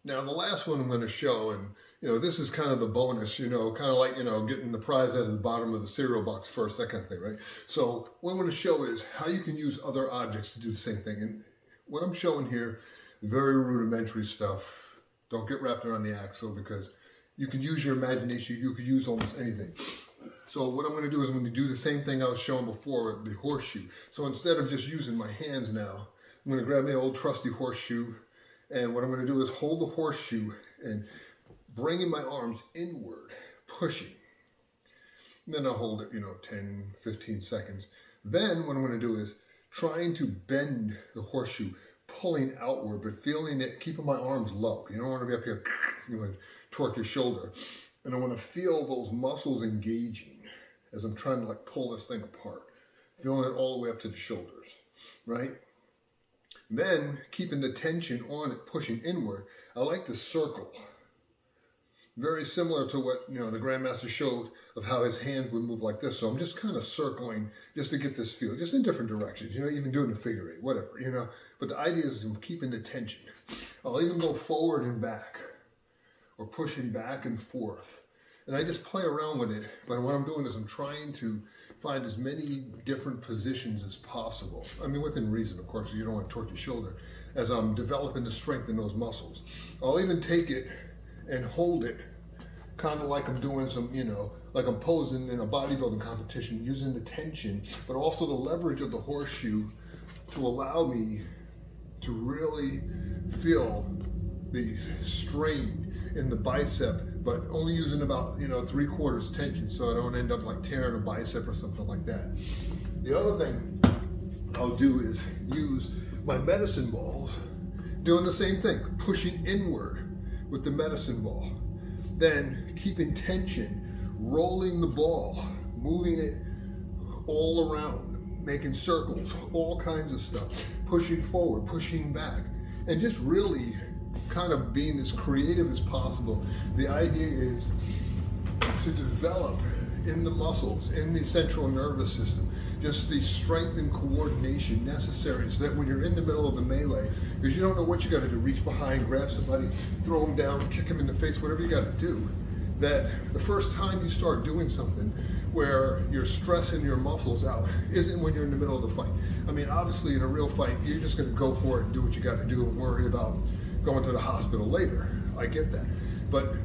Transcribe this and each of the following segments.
Now, the last one I'm going to show, and this is kind of the bonus, kind of like, getting the prize out of the bottom of the cereal box first, that kind of thing, right? So what I'm going to show is how you can use other objects to do the same thing. And what I'm showing here, very rudimentary stuff. Don't get wrapped around the axle, because you can use your imagination. You could use almost anything. So what I'm going to do is I'm going to do the same thing I was showing before, the horseshoe. So instead of just using my hands now, I'm going to grab my old trusty horseshoe. And what I'm going to do is hold the horseshoe and bringing my arms inward, pushing. And then I'll hold it, 10, 15 seconds. Then what I'm going to do is trying to bend the horseshoe, pulling outward, but feeling it, keeping my arms low. You don't want to be up here, you want to torque your shoulder. And I want to feel those muscles engaging as I'm trying to pull this thing apart, feeling it all the way up to the shoulders, right? Then, keeping the tension on it, pushing inward, I like to circle. Very similar to what, the Grandmaster showed of how his hands would move like this. So I'm just kind of circling just to get this feel, just in different directions, even doing the figure eight, whatever, But the idea is I'm keeping the tension. I'll even go forward and back, or pushing back and forth. And I just play around with it, but what I'm doing is I'm trying to find as many different positions as possible. I mean, within reason, of course, you don't want to torque your shoulder, as I'm developing the strength in those muscles. I'll even take it and hold it, kind of like I'm doing some, like I'm posing in a bodybuilding competition, using the tension, but also the leverage of the horseshoe to allow me to really feel the strain in the bicep, but only using about 3/4 tension, so I don't end up tearing a bicep or something like that. The other thing I'll do is use my medicine balls, doing the same thing, pushing inward with the medicine ball, then keeping tension, rolling the ball, moving it all around, making circles, all kinds of stuff, pushing forward, pushing back, and just really kind of being as creative as possible. The idea is to develop in the muscles, in the central nervous system, just the strength and coordination necessary so that when you're in the middle of the melee, because you don't know what you got to do, reach behind, grab somebody, throw them down, kick them in the face, whatever you got to do, that the first time you start doing something where you're stressing your muscles out isn't when you're in the middle of the fight. I mean, obviously in a real fight, you're just going to go for it and do what you got to do and worry about going to the hospital later. I get that. But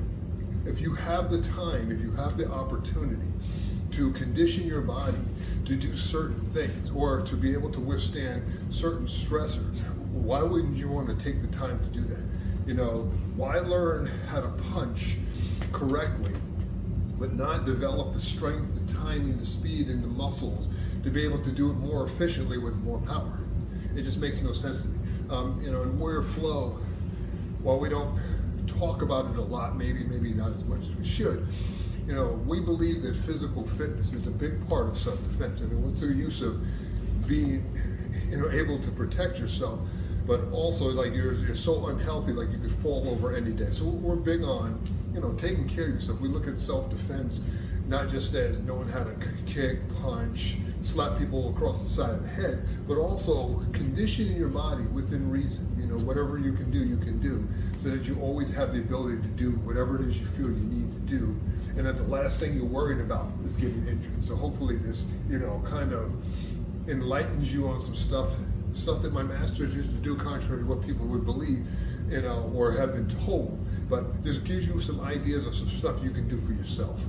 if you have the time, if you have the opportunity to condition your body to do certain things or to be able to withstand certain stressors, why wouldn't you want to take the time to do that? Why learn how to punch correctly but not develop the strength, the timing, the speed, and the muscles to be able to do it more efficiently with more power? It just makes no sense to me. In Warrior Flow, while we don't talk about it a lot, maybe not as much as we should, we believe that physical fitness is a big part of self-defense. I mean, what's the use of being, able to protect yourself, but also you're so unhealthy, you could fall over any day. So we're big on, taking care of yourself. We look at self-defense not just as knowing how to kick, punch, slap people across the side of the head, but also conditioning your body within reason. Whatever you can do, so that you always have the ability to do whatever it is you feel you need to do, and that the last thing you're worried about is getting injured. So hopefully this, kind of enlightens you on some stuff that my masters used to do contrary to what people would believe, or have been told, but just gives you some ideas of some stuff you can do for yourself.